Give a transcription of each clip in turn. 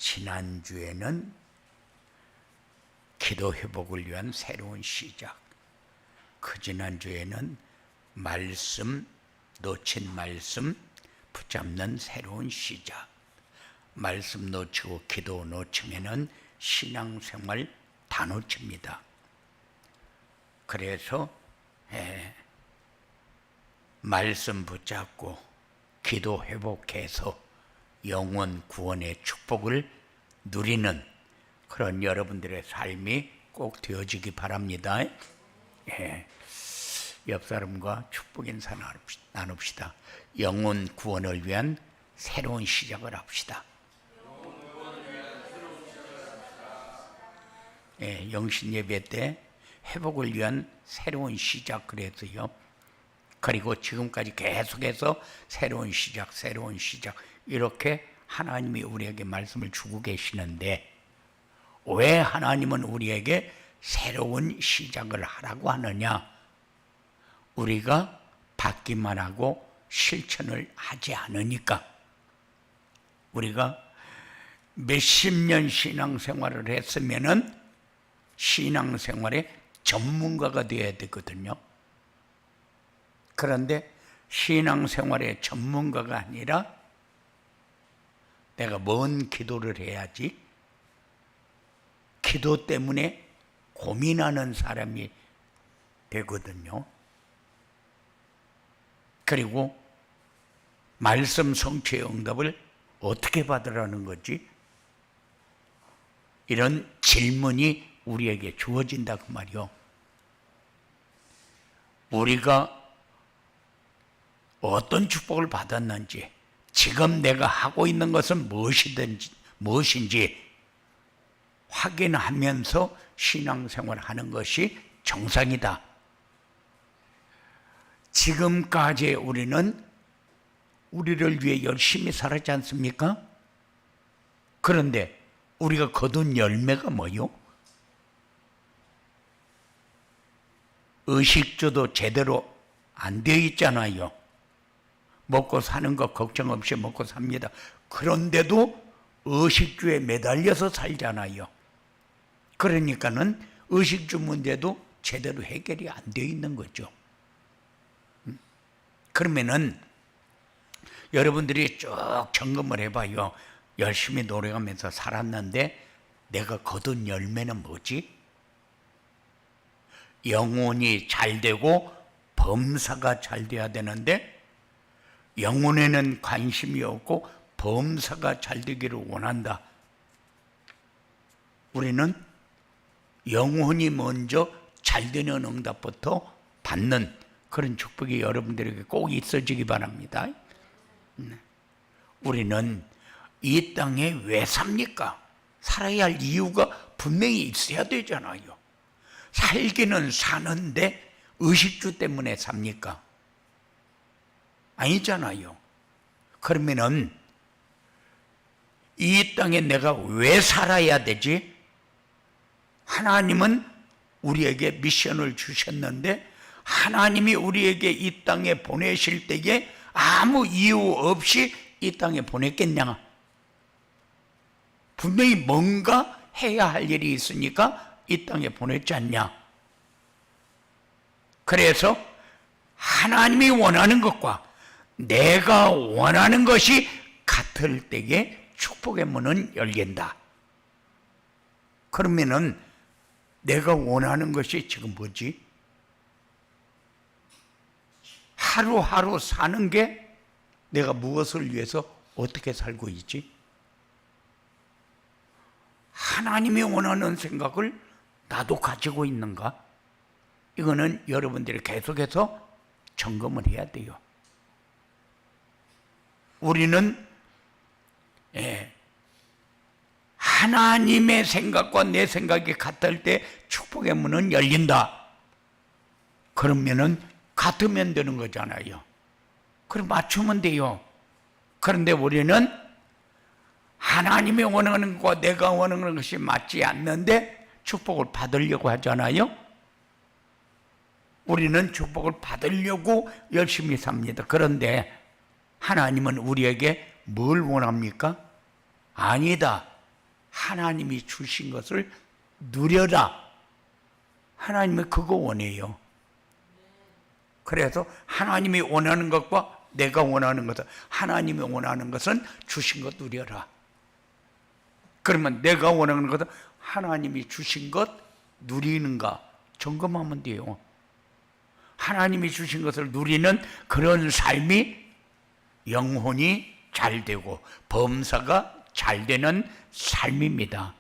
지난주에는 기도 회복을 위한 새로운 시작, 그 지난주에는 말씀, 놓친 말씀 붙잡는 새로운 시작, 말씀 놓치고 기도 놓치면은 신앙생활 다 놓칩니다. 그래서 말씀 붙잡고 기도 회복해서 영원 구원의 축복을 누리는 그런 여러분들의 삶이 꼭 되어지기 바랍니다. 옆 사람과 축복 인사 나눕시다. 영원 구원을 위한 새로운 시작을 합시다. 영신 예배 때 회복을 위한 새로운 시작 그랬어요. 그리고 지금까지 계속해서 새로운 시작 이렇게 하나님이 우리에게 말씀을 주고 계시는데, 왜 하나님은 우리에게 새로운 시작을 하라고 하느냐? 우리가 받기만 하고 실천을 하지 않으니까. 우리가 몇십 년 신앙생활을 했으면은 신앙생활의 전문가가 되어야 되거든요. 그런데 신앙생활의 전문가가 아니라 내가 뭔 기도를 해야지, 기도 때문에 고민하는 사람이 되거든요. 그리고 말씀 성취의 응답을 어떻게 받으라는 거지? 이런 질문이 우리에게 주어진다 그 말이요. 우리가 어떤 축복을 받았는지, 지금 내가 하고 있는 것은 무엇인지 확인하면서 신앙생활을 하는 것이 정상이다. 지금까지 우리는 우리를 위해 열심히 살았지 않습니까? 그런데 우리가 거둔 열매가 뭐요? 의식주도 제대로 안 되어 있잖아요. 먹고 사는 거 걱정 없이 먹고 삽니다. 그런데도 의식주에 매달려서 살잖아요. 그러니까는 의식주 문제도 제대로 해결이 안 되어 있는 거죠. 그러면은 여러분들이 쭉 점검을 해봐요. 열심히 노력하면서 살았는데 내가 거둔 열매는 뭐지? 영혼이 잘 되고 범사가 잘 돼야 되는데 영혼에는 관심이 없고 범사가 잘 되기를 원한다. 우리는 영혼이 먼저 잘 되는 응답부터 받는 그런 축복이 여러분들에게 꼭 있어지기 바랍니다. 우리는 이 땅에 왜 삽니까? 살아야 할 이유가 분명히 있어야 되잖아요. 살기는 사는데 의식주 때문에 삽니까? 아니잖아요. 그러면은 이 땅에 내가 왜 살아야 되지? 하나님은 우리에게 미션을 주셨는데 하나님이 우리에게 이 땅에 보내실 때에 아무 이유 없이 이 땅에 보냈겠냐? 분명히 뭔가 해야 할 일이 있으니까 이 땅에 보냈지 않냐? 그래서 하나님이 원하는 것과 내가 원하는 것이 같을 때에 축복의 문은 열린다. 그러면은 내가 원하는 것이 지금 뭐지? 하루하루 사는 게 내가 무엇을 위해서 어떻게 살고 있지? 하나님이 원하는 생각을 나도 가지고 있는가? 이거는 여러분들이 계속해서 점검을 해야 돼요. 우리는 하나님의 생각과 내 생각이 같을 때 축복의 문은 열린다. 그러면은 같으면 되는 거잖아요. 그럼 맞추면 돼요. 그런데 우리는 하나님이 원하는 것과 내가 원하는 것이 맞지 않는데 축복을 받으려고 하잖아요. 우리는 축복을 받으려고 열심히 삽니다. 그런데 하나님은 우리에게 뭘 원합니까? 아니다. 하나님이 주신 것을 누려라. 하나님은 그거 원해요. 그래서 하나님이 원하는 것과 내가 원하는 것은, 하나님이 원하는 것은 주신 것 누려라. 그러면 내가 원하는 것은 하나님이 주신 것 누리는가 점검하면 돼요. 하나님이 주신 것을 누리는 그런 삶이 영혼이 잘 되고 범사가 잘 되는 삶입니다.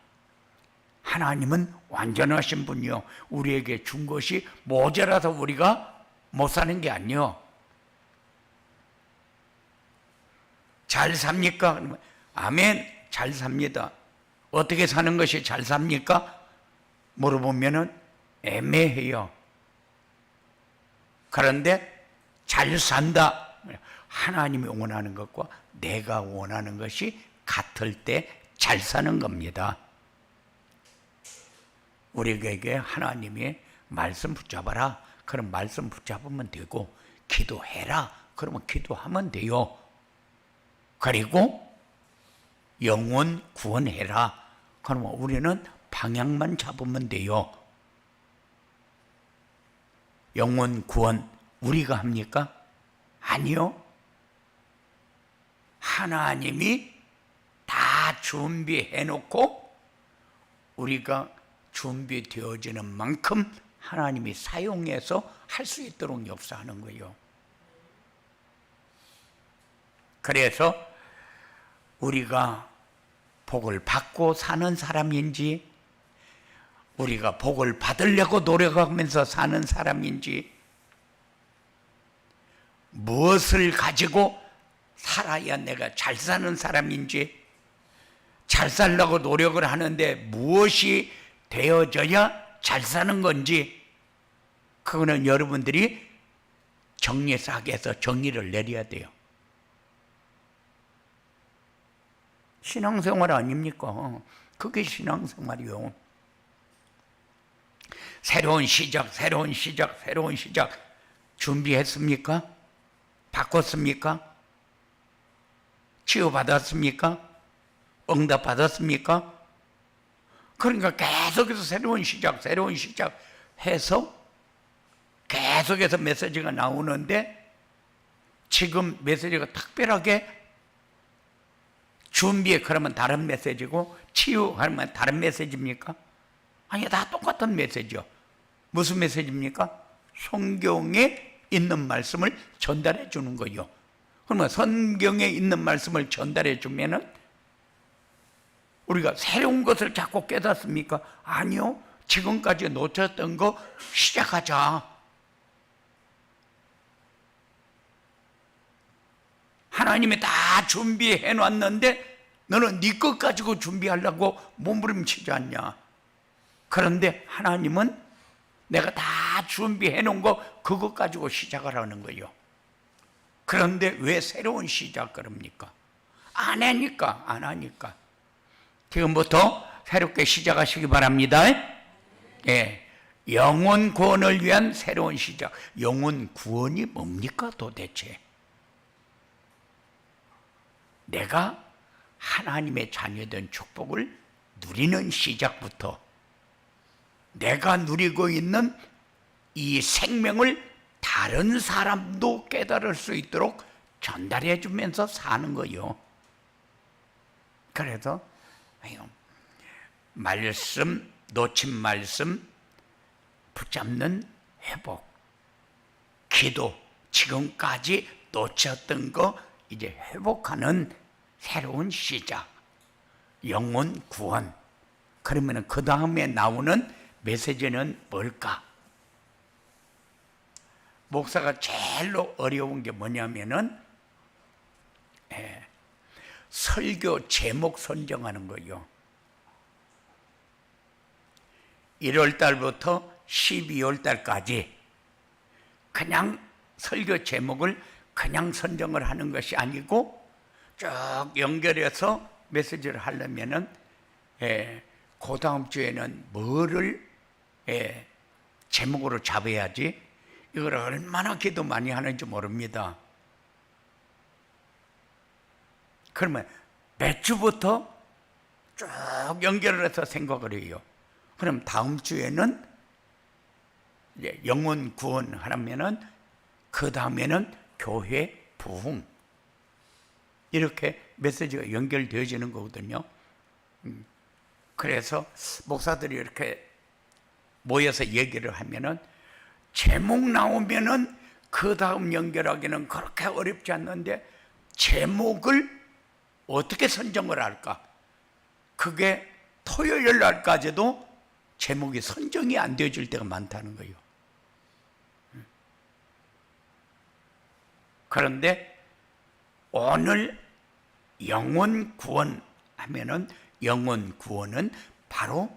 하나님은 완전하신 분이요, 우리에게 준 것이 모자라서 우리가 못 사는 게 아니요. 잘 삽니까? 아멘, 잘 삽니다. 어떻게 사는 것이 잘 삽니까? 물어보면은 애매해요. 그런데 잘 산다, 하나님이 원하는 것과 내가 원하는 것이 같을 때 잘 사는 겁니다. 우리에게 하나님의 말씀 붙잡아라, 그럼 말씀 붙잡으면 되고, 기도해라, 그러면 기도하면 돼요. 그리고 영혼 구원해라, 그러면 우리는 방향만 잡으면 돼요. 영혼 구원 우리가 합니까? 아니요. 하나님이 다 준비해 놓고 우리가 준비되어지는 만큼 하나님이 사용해서 할 수 있도록 역사하는 거예요. 그래서 우리가 복을 받고 사는 사람인지, 우리가 복을 받으려고 노력하면서 사는 사람인지, 무엇을 가지고 살아야 내가 잘 사는 사람인지, 잘 살려고 노력을 하는데 무엇이 되어져야 잘 사는 건지, 그거는 여러분들이 정리사학에서 정의를 내려야 돼요. 신앙생활 아닙니까? 그게 신앙생활이요. 새로운 시작, 새로운 시작, 새로운 시작 준비했습니까? 바꿨습니까? 치유받았습니까? 응답받았습니까? 그러니까 계속해서 새로운 시작, 새로운 시작 해서 계속해서 메시지가 나오는데, 지금 메시지가 특별하게 준비해 그러면 다른 메시지고, 치유하면 다른 메시지입니까? 아니, 다 똑같은 메시지요. 무슨 메시지입니까? 성경에 있는 말씀을 전달해 주는 거예요. 그러면 성경에 있는 말씀을 전달해 주면은 우리가 새로운 것을 자꾸 깨닫습니까? 아니요. 지금까지 놓쳤던 거 시작하자. 하나님이 다 준비해 놨는데 너는 네 것 가지고 준비하려고 몸부림치지 않냐. 그런데 하나님은 내가 다 준비해 놓은 거 그것 가지고 시작을 하는 거예요. 그런데 왜 새로운 시작 그럽니까? 안 하니까, 안 하니까. 지금부터 새롭게 시작하시기 바랍니다. 예, 영혼 구원을 위한 새로운 시작. 영혼 구원이 뭡니까 도대체? 내가 하나님의 자녀된 축복을 누리는 시작부터, 내가 누리고 있는 이 생명을 다른 사람도 깨달을 수 있도록 전달해 주면서 사는 거요. 그래서 말씀, 놓친 말씀 붙잡는 회복, 기도, 지금까지 놓쳤던 거 이제 회복하는 새로운 시작, 영혼 구원. 그러면 그 다음에 나오는 메시지는 뭘까? 목사가 제일로 어려운 게 뭐냐면은 설교 제목 선정하는 거예요. 1월 달부터 12월 달까지 그냥 설교 제목을 그냥 선정을 하는 것이 아니고 쭉 연결해서 메시지를 하려면은 그 다음 주에는 뭐를 제목으로 잡아야지, 이걸 얼마나 기도 많이 하는지 모릅니다. 그러면 몇 주부터 쭉 연결을 해서 생각을 해요. 그럼 다음 주에는 이제 영혼 구원하면은 그 다음에는 교회 부흥, 이렇게 메시지가 연결되어지는 거거든요. 그래서 목사들이 이렇게 모여서 얘기를 하면은 제목 나오면은 그 다음 연결하기는 그렇게 어렵지 않는데 제목을 어떻게 선정을 할까? 그게 토요일 날까지도 제목이 선정이 안 되어질 때가 많다는 거예요. 그런데 오늘 영혼 구원 하면은 영혼 구원은 바로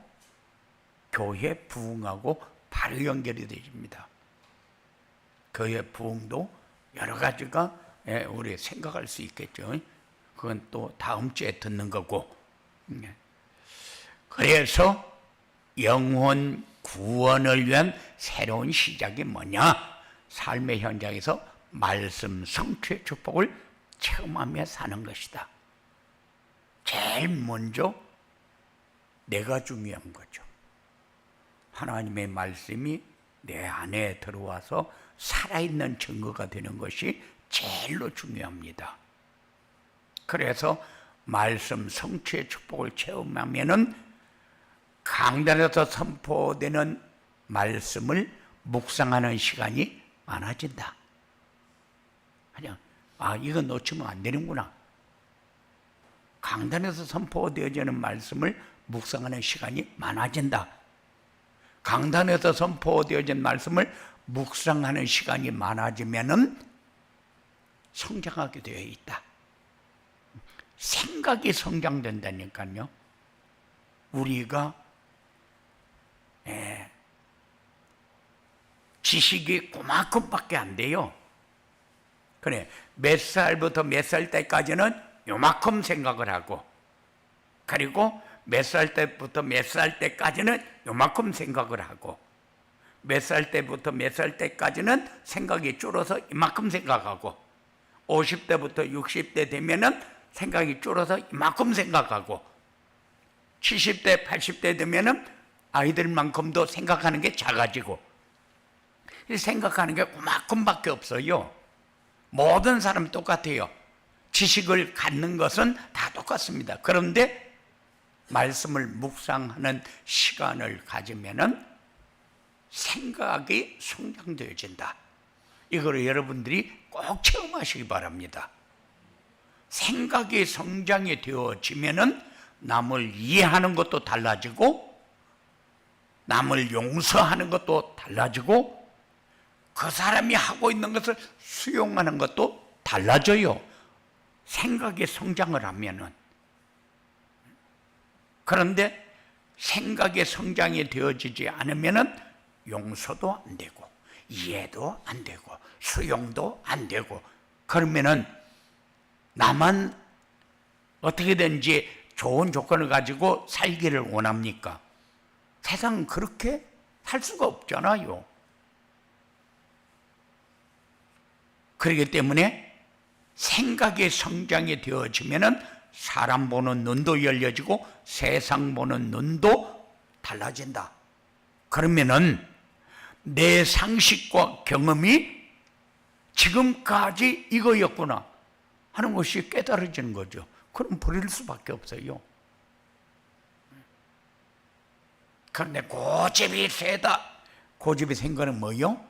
교회 부흥하고 바로 연결이 되십니다. 교회 부흥도 여러 가지가 우리 생각할 수 있겠죠. 그건 또 다음 주에 듣는 거고. 그래서 영혼 구원을 위한 새로운 시작이 뭐냐? 삶의 현장에서 말씀 성취의 축복을 체험하며 사는 것이다. 제일 먼저 내가 중요한 거죠. 하나님의 말씀이 내 안에 들어와서 살아있는 증거가 되는 것이 제일로 중요합니다. 그래서 말씀 성취의 축복을 체험하면은 강단에서 선포되는 말씀을 묵상하는 시간이 많아진다. 그냥 이거 놓치면 안 되는구나. 강단에서 선포되어지는 말씀을 묵상하는 시간이 많아진다. 강단에서 선포되어진 말씀을 묵상하는 시간이 많아지면은 성장하게 되어 있다. 생각이 성장된다니까요. 우리가 지식이 그만큼밖에 안 돼요. 그래, 몇 살부터 몇 살 때까지는 요만큼 생각을 하고, 그리고 몇 살 때부터 몇 살 때까지는 요만큼 생각을 하고, 몇 살 때부터 몇 살 때까지는 생각이 줄어서 이만큼 생각하고, 50대부터 60대 되면은 생각이 줄어서 이만큼 생각하고, 70대 80대 되면은 아이들만큼도 생각하는 게 작아지고, 생각하는 게 그만큼밖에 없어요. 모든 사람 똑같아요. 지식을 갖는 것은 다 똑같습니다. 그런데 말씀을 묵상하는 시간을 가지면은 생각이 성장되어진다. 이거를 여러분들이 꼭 체험하시기 바랍니다. 생각이 성장이 되어지면은 남을 이해하는 것도 달라지고, 남을 용서하는 것도 달라지고, 그 사람이 하고 있는 것을 수용하는 것도 달라져요. 생각이 성장을 하면은. 그런데 생각의 성장이 되어지지 않으면은 용서도 안 되고, 이해도 안 되고, 수용도 안 되고, 그러면은 나만 어떻게든지 좋은 조건을 가지고 살기를 원합니까? 세상은 그렇게 살 수가 없잖아요. 그렇기 때문에 생각의 성장이 되어지면은 사람 보는 눈도 열려지고 세상 보는 눈도 달라진다. 그러면은 내 상식과 경험이 지금까지 이거였구나 하는 것이 깨달아지는 거죠. 그럼 버릴 수밖에 없어요. 그런데 고집이 세다. 고집이 센 거는 뭐요?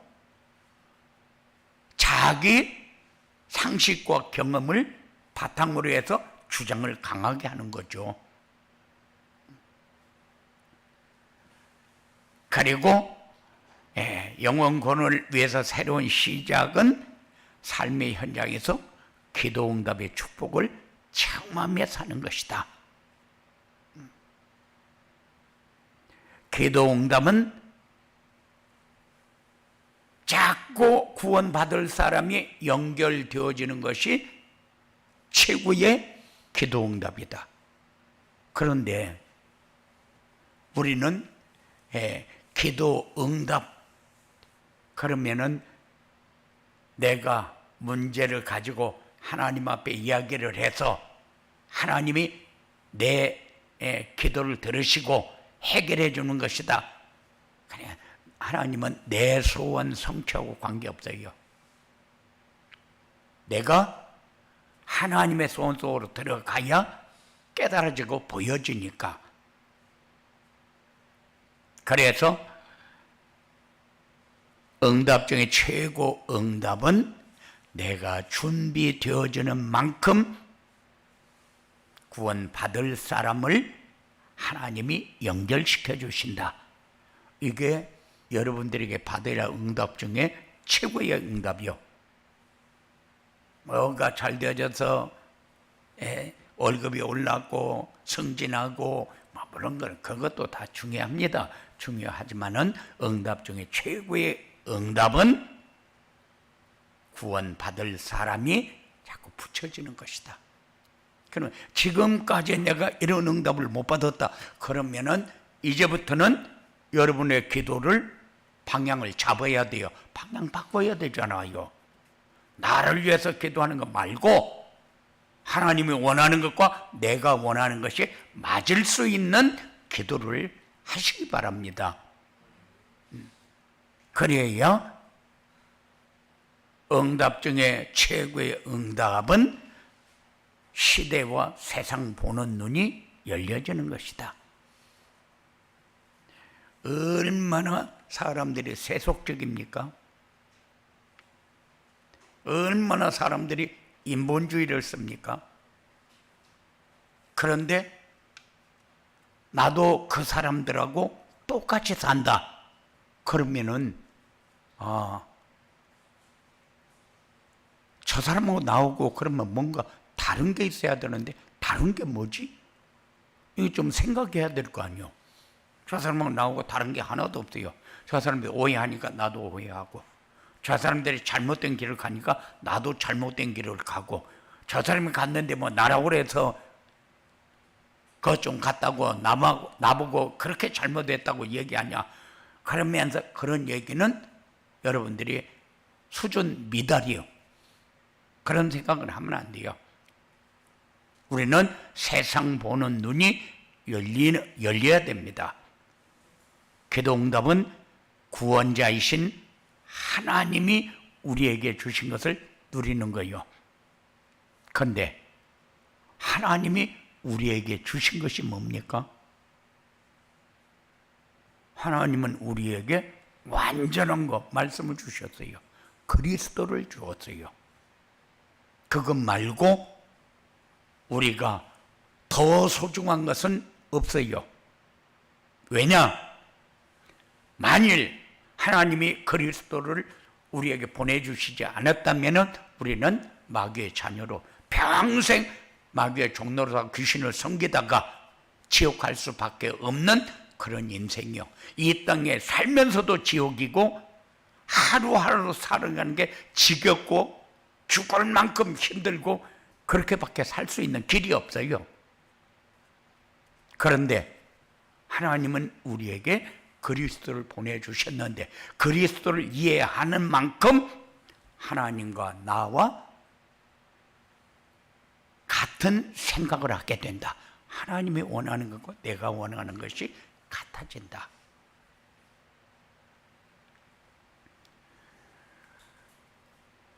자기 상식과 경험을 바탕으로 해서 주장을 강하게 하는 거죠. 그리고 영혼 구원을 위해서 새로운 시작은 삶의 현장에서 기도 응답의 축복을 체험하며 사는 것이다. 기도 응답은 자꾸 구원받을 사람이 연결되어지는 것이 최고의 기도 응답이다. 그런데 우리는 기도 응답 그러면은 내가 문제를 가지고 하나님 앞에 이야기를 해서 하나님이 내 기도를 들으시고 해결해 주는 것이다. 그래, 하나님은 내 소원 성취하고 관계없어요. 내가 하나님의 소원 속으로 들어가야 깨달아지고 보여지니까. 그래서 응답 중에 최고 응답은 내가 준비되어지는 만큼 구원받을 사람을 하나님이 연결시켜 주신다. 이게 여러분들에게 받으라 응답 중에 최고의 응답이요. 뭐가 잘 되어져서 월급이 올랐고 승진하고 그런 건 그것도 다 중요합니다. 중요하지만은 응답 중에 최고의 응답은 구원받을 사람이 자꾸 붙여지는 것이다. 그러면 지금까지 내가 이런 응답을 못 받았다. 그러면은 이제부터는 여러분의 기도를 방향을 잡아야 돼요. 방향 바꿔야 되잖아요. 나를 위해서 기도하는 것 말고 하나님이 원하는 것과 내가 원하는 것이 맞을 수 있는 기도를 하시기 바랍니다. 그래야 응답 중에 최고의 응답은 시대와 세상 보는 눈이 열려지는 것이다. 얼마나 사람들이 세속적입니까? 얼마나 사람들이 인본주의를 씁니까? 그런데 나도 그 사람들하고 똑같이 산다. 그러면은 저 사람하고 나오고 그러면 뭔가 다른 게 있어야 되는데 다른 게 뭐지? 이거 좀 생각해야 될 거 아니에요. 저 사람하고 나오고 다른 게 하나도 없어요. 저 사람들이 오해하니까 나도 오해하고, 저 사람들이 잘못된 길을 가니까 나도 잘못된 길을 가고, 저 사람이 갔는데 뭐 나라고 그래서 그것 좀 갔다고 나보고 그렇게 잘못했다고 얘기하냐. 그러면서 그런 얘기는 여러분들이 수준 미달이요. 그런 생각을 하면 안 돼요. 우리는 세상 보는 눈이 열려야 됩니다. 기도 응답은 구원자이신 하나님이 우리에게 주신 것을 누리는 거예요. 그런데 하나님이 우리에게 주신 것이 뭡니까? 하나님은 우리에게 완전한 것 말씀을 주셨어요. 그리스도를 주었어요. 그것 말고 우리가 더 소중한 것은 없어요. 왜냐? 만일 하나님이 그리스도를 우리에게 보내주시지 않았다면 우리는 마귀의 자녀로 평생 마귀의 종로로 귀신을 섬기다가 지옥 갈 수밖에 없는 그런 인생이요. 이 땅에 살면서도 지옥이고 하루하루 살아가는 게 지겹고 죽을 만큼 힘들고 그렇게밖에 살 수 있는 길이 없어요. 그런데 하나님은 우리에게 그리스도를 보내주셨는데 그리스도를 이해하는 만큼 하나님과 나와 같은 생각을 하게 된다. 하나님이 원하는 것과 내가 원하는 것이 같아진다.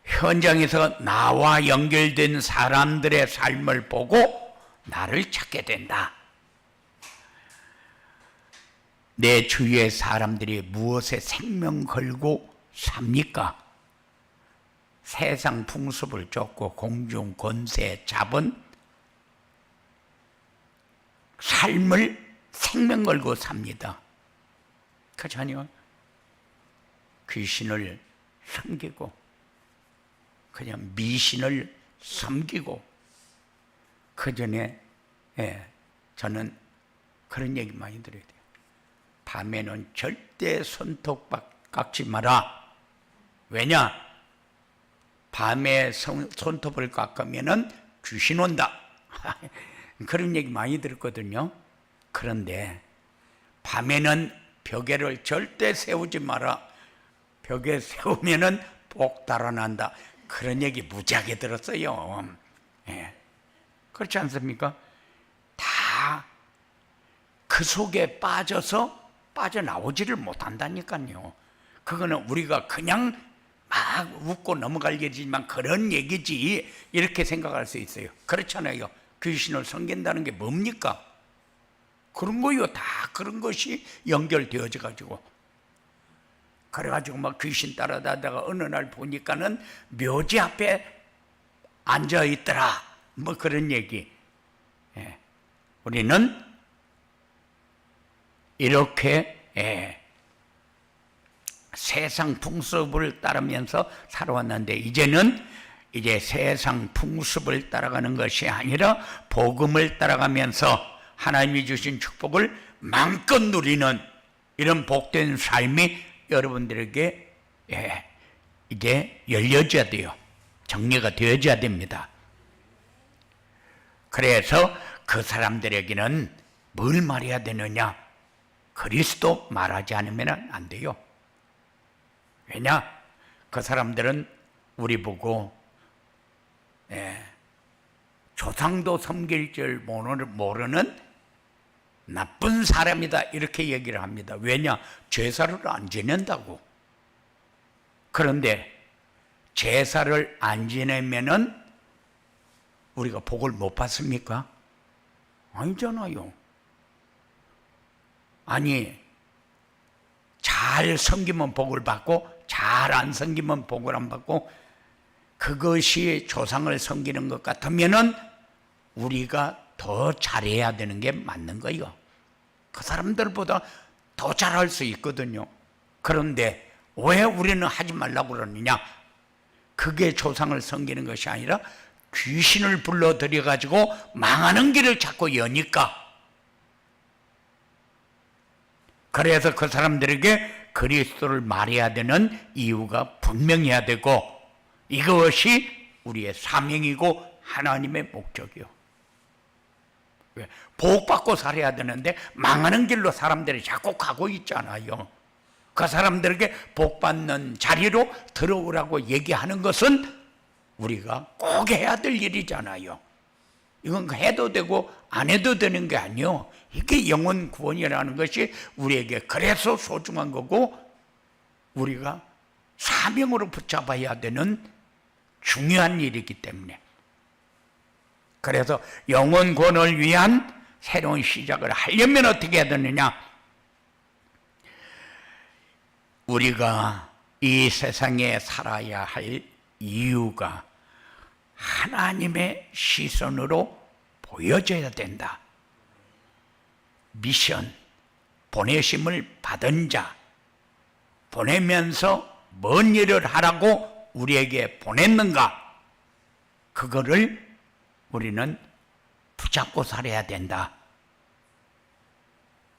현장에서 나와 연결된 사람들의 삶을 보고 나를 찾게 된다. 내 주위의 사람들이 무엇에 생명 걸고 삽니까? 세상 풍습을 쫓고 공중 권세 자본 삶을 생명 걸고 삽니다. 그렇잖아요. 귀신을 섬기고 그냥 미신을 섬기고 그 전에 저는 그런 얘기 많이 들어야 돼요. 밤에는 절대 손톱 깎지 마라. 왜냐? 밤에 손톱을 깎으면 귀신 온다. 그런 얘기 많이 들었거든요. 그런데 밤에는 벽에를 절대 세우지 마라. 벽에 세우면 복 달아난다. 그런 얘기 무지하게 들었어요. 그렇지 않습니까? 다 그 속에 빠져나오지를 못한다니까요. 그거는 우리가 그냥 막 웃고 넘어갈 얘기지만 그런 얘기지 이렇게 생각할 수 있어요. 그렇잖아요. 귀신을 섬긴다는 게 뭡니까? 그런 거요. 다 그런 것이 연결되어져 가지고 그래가지고 막 귀신 따라다니다가 어느 날 보니까는 묘지 앞에 앉아 있더라. 뭐 그런 얘기. 예. 우리는 이렇게 세상 풍습을 따르면서 살아왔는데 이제 세상 풍습을 따라가는 것이 아니라 복음을 따라가면서 하나님이 주신 축복을 마음껏 누리는 이런 복된 삶이 여러분들에게 이제 열려져야 돼요. 정리가 되어져야 됩니다. 그래서 그 사람들에게는 뭘 말해야 되느냐? 그리스도 말하지 않으면 안 돼요. 왜냐? 그 사람들은 우리 보고 조상도 섬길 줄 모르는 나쁜 사람이다 이렇게 얘기를 합니다. 왜냐? 제사를 안 지낸다고. 그런데 제사를 안 지내면은 우리가 복을 못 받습니까? 아니잖아요. 아니, 잘 섬기면 복을 받고 잘 안 섬기면 복을 안 받고, 그것이 조상을 섬기는 것 같으면은 우리가 더 잘해야 되는 게 맞는 거예요. 그 사람들보다 더 잘할 수 있거든요. 그런데 왜 우리는 하지 말라고 그러느냐? 그게 조상을 섬기는 것이 아니라 귀신을 불러들여 가지고 망하는 길을 자꾸 여니까. 그래서 그 사람들에게 그리스도를 말해야 되는 이유가 분명해야 되고, 이것이 우리의 사명이고 하나님의 목적이요. 복 받고 살아야 되는데 망하는 길로 사람들이 자꾸 가고 있잖아요. 그 사람들에게 복 받는 자리로 들어오라고 얘기하는 것은 우리가 꼭 해야 될 일이잖아요. 이건 해도 되고 안 해도 되는 게 아니요. 이게 영혼 구원이라는 것이 우리에게 그래서 소중한 거고, 우리가 사명으로 붙잡아야 되는 중요한 일이기 때문에. 그래서 영혼 구원을 위한 새로운 시작을 하려면 어떻게 해야 되느냐? 우리가 이 세상에 살아야 할 이유가 하나님의 시선으로 보여져야 된다. 미션, 보내심을 받은 자, 보내면서 뭔 일을 하라고 우리에게 보냈는가? 그거를 우리는 붙잡고 살아야 된다.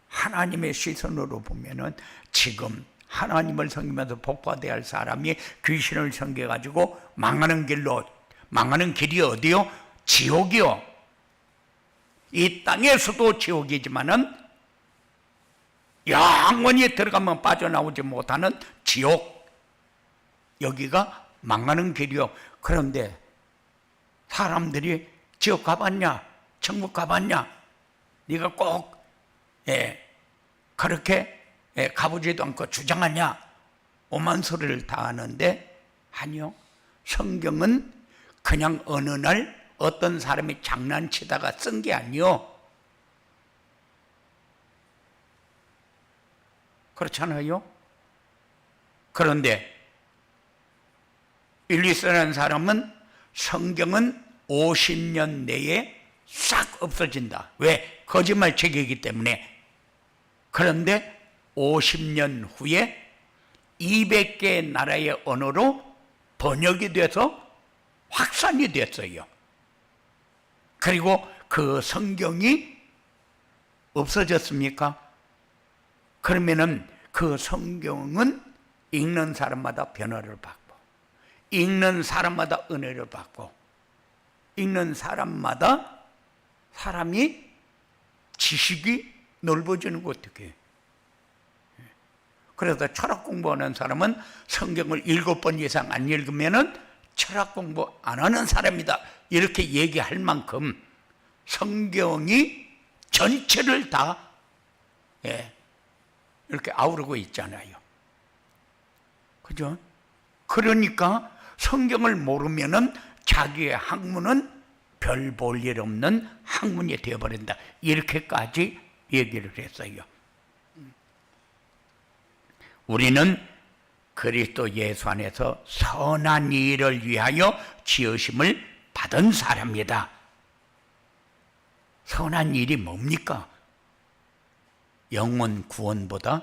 하나님의 시선으로 보면은 지금 하나님을 섬기면서 복받아야 할 사람이 귀신을 섬겨가지고 망하는 길이 어디요? 지옥이요. 이 땅에서도 지옥이지만은 영원히 들어가면 빠져나오지 못하는 지옥, 여기가 망하는 길이요. 그런데 사람들이 지옥 가봤냐? 천국 가봤냐? 네가 꼭 그렇게 가보지도 않고 주장하냐? 오만 소리를 다 하는데, 아니요. 성경은 그냥 어느 날 어떤 사람이 장난치다가 쓴 게 아니요. 그렇잖아요. 그런데 일리스라는 사람은 성경은 50년 내에 싹 없어진다. 왜? 거짓말책이기 때문에. 그런데 50년 후에 200개의 나라의 언어로 번역이 돼서 확산이 됐어요. 그리고 그 성경이 없어졌습니까? 그러면은 그 성경은 읽는 사람마다 변화를 받고, 읽는 사람마다 은혜를 받고, 읽는 사람마다 사람이 지식이 넓어지는 거 어떻게? 그래서 철학 공부하는 사람은 성경을 7번 이상 안 읽으면은 철학 공부 안 하는 사람이다, 이렇게 얘기할 만큼 성경이 전체를 다 예, 이렇게 아우르고 있잖아요. 그죠? 그러니까 성경을 모르면은 자기의 학문은 별 볼 일 없는 학문이 되어버린다. 이렇게까지 얘기를 했어요. 우리는 그리스도 예수 안에서 선한 일을 위하여 지으심을 받은 사람이다. 선한 일이 뭡니까? 영혼 구원보다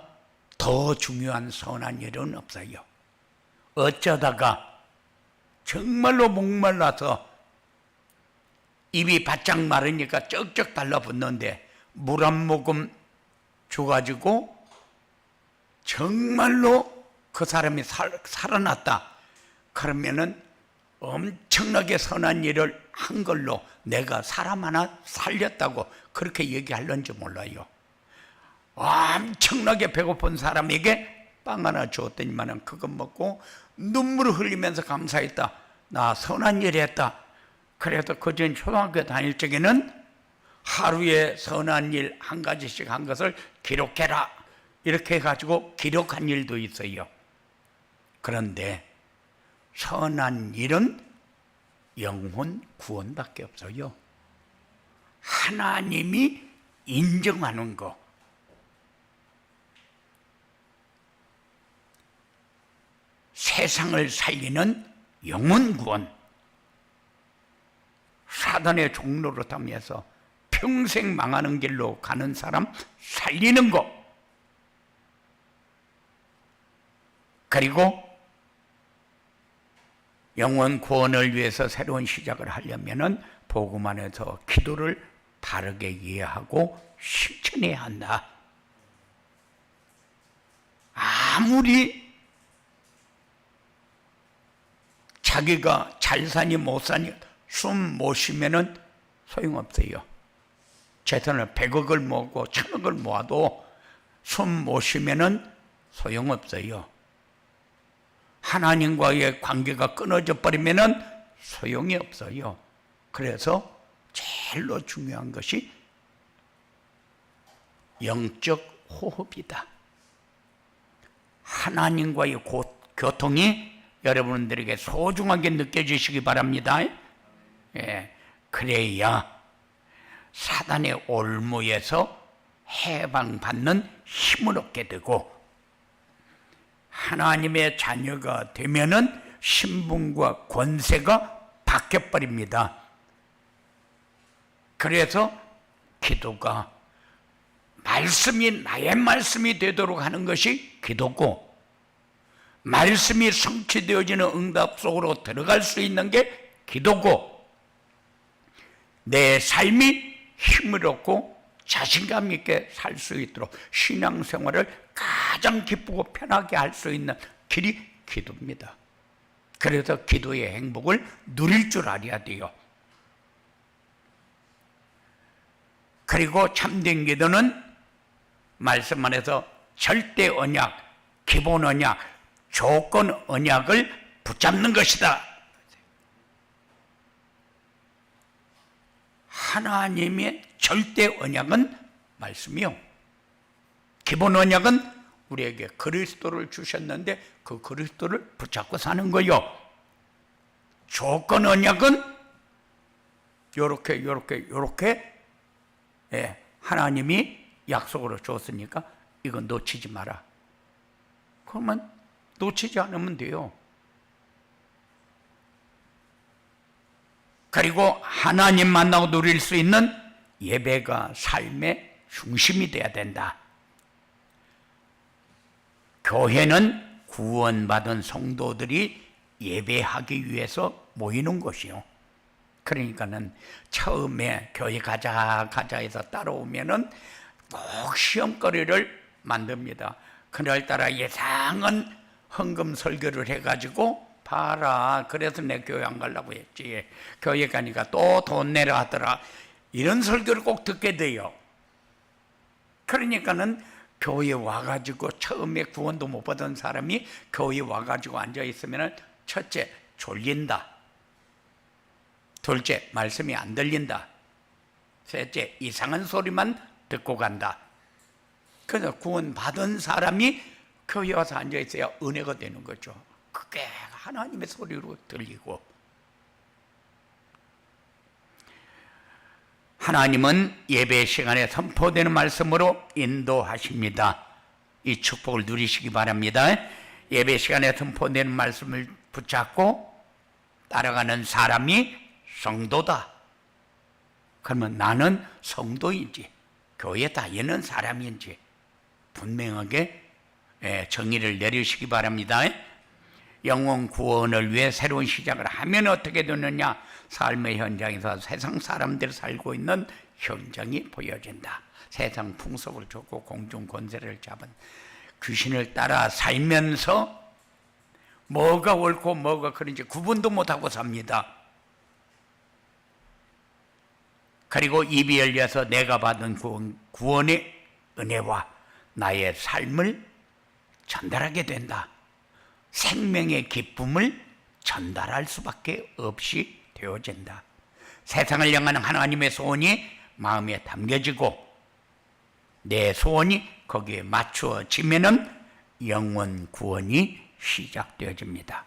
더 중요한 선한 일은 없어요. 어쩌다가 정말로 목말라서 입이 바짝 마르니까 쩍쩍 달라붙는데 물 한 모금 줘가지고 정말로 그 사람이 살아났다. 그러면은 엄청나게 선한 일을 한 걸로 내가 사람 하나 살렸다고 그렇게 얘기할런지 몰라요. 엄청나게 배고픈 사람에게 빵 하나 주었더니만은 그거 먹고 눈물을 흘리면서 감사했다. 나 선한 일 했다. 그래서 그전 초등학교 다닐 적에는 하루에 선한 일 한 가지씩 한 것을 기록해라. 이렇게 해가지고 기록한 일도 있어요. 그런데 선한 일은 영혼 구원밖에 없어요. 하나님이 인정하는 거. 세상을 살리는 영혼 구원. 사단의 종로로 타면서 평생 망하는 길로 가는 사람 살리는 거. 그리고 영혼 구원을 위해서 새로운 시작을 하려면은 복음 안에서 기도를 바르게 이해하고 실천해야 한다. 아무리 자기가 잘 사니 못 사니 숨 못 쉬면은 소용없어요. 재산을 100억을 모으고 1000억을 모아도 숨 못 쉬면은 소용없어요. 하나님과의 관계가 끊어져 버리면은 소용이 없어요. 그래서 제일로 중요한 것이 영적 호흡이다. 하나님과의 교통이 여러분들에게 소중하게 느껴지시기 바랍니다. 예, 그래야 사단의 올무에서 해방받는 힘을 얻게 되고 하나님의 자녀가 되면은 신분과 권세가 바뀌어버립니다. 그래서 기도가 말씀이 나의 말씀이 되도록 하는 것이 기도고 말씀이 성취되어지는 응답 속으로 들어갈 수 있는 게 기도고 내 삶이 힘을 얻고 자신감 있게 살 수 있도록 신앙생활을 가장 기쁘고 편하게 할 수 있는 길이 기도입니다. 그래서 기도의 행복을 누릴 줄 알아야 돼요. 그리고 참된 기도는 말씀 안에서 절대 언약, 기본 언약, 조건 언약을 붙잡는 것이다. 하나님의 절대 언약은 말씀이요. 기본 언약은 우리에게 그리스도를 주셨는데 그 그리스도를 붙잡고 사는 거요. 조건 언약은 요렇게 하나님이 약속으로 줬으니까 이건 놓치지 마라. 그러면 놓치지 않으면 돼요. 그리고 하나님 만나고 누릴 수 있는 예배가 삶의 중심이 돼야 된다. 교회는 구원받은 성도들이 예배하기 위해서 모이는 곳이요. 그러니까는 처음에 교회 가자 해서 따라오면은 꼭 시험거리를 만듭니다. 그날따라 예상은 헌금 설교를 해가지고 봐라. 그래서 내 교회 안 가려고 했지. 교회 가니까 또 돈 내라 하더라. 이런 설교를 꼭 듣게 돼요. 그러니까는 교회 와가지고 처음에 구원도 못 받은 사람이 교회 와가지고 앉아있으면 첫째, 졸린다. 둘째, 말씀이 안 들린다. 셋째, 이상한 소리만 듣고 간다. 그래서 구원받은 사람이 교회 와서 앉아있어야 은혜가 되는 거죠. 그게 하나님의 소리로 들리고, 하나님은 예배 시간에 선포되는 말씀으로 인도하십니다. 이 축복을 누리시기 바랍니다. 예배 시간에 선포되는 말씀을 붙잡고 따라가는 사람이 성도다. 그러면 나는 성도인지 교회에 다니는 사람인지 분명하게 정의를 내리시기 바랍니다. 영혼 구원을 위해 새로운 시작을 하면 어떻게 되느냐? 삶의 현장에서 세상 사람들이 살고 있는 현장이 보여진다. 세상 풍속을 쫓고 공중 권세를 잡은 귀신을 따라 살면서 뭐가 옳고 뭐가 그런지 구분도 못하고 삽니다. 그리고 입이 열려서 내가 받은 구원의 은혜와 나의 삶을 전달하게 된다. 생명의 기쁨을 전달할 수밖에 없이 되어진다. 세상을 향하는 하나님의 소원이 마음에 담겨지고 내 소원이 거기에 맞추어지면은 영원 구원이 시작되어집니다.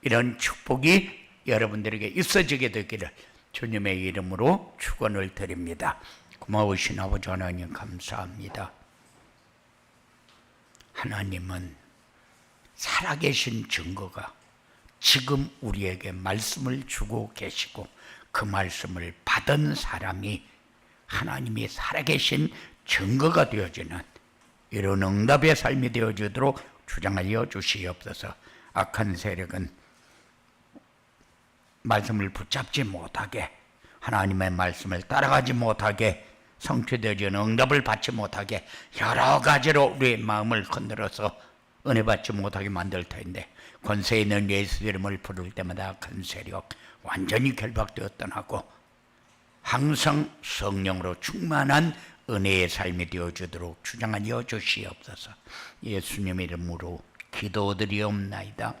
이런 축복이 여러분들에게 있어지게 되기를 주님의 이름으로 축원을 드립니다. 고마우신 아버지 하나님 감사합니다. 하나님은 살아계신 증거가 지금 우리에게 말씀을 주고 계시고 그 말씀을 받은 사람이 하나님이 살아계신 증거가 되어지는 이런 응답의 삶이 되어지도록 주장하여 주시옵소서. 악한 세력은 말씀을 붙잡지 못하게, 하나님의 말씀을 따라가지 못하게, 성취되어지는 응답을 받지 못하게 여러 가지로 우리의 마음을 건드려서 은혜 받지 못하게 만들 텐데, 권세 있는 예수 이름을 부를 때마다 악한 세력 완전히 결박되어 떠나고 항상 성령으로 충만한 은혜의 삶이 되어주도록 주장하여 주시옵소서. 예수님 이름으로 기도드리옵나이다.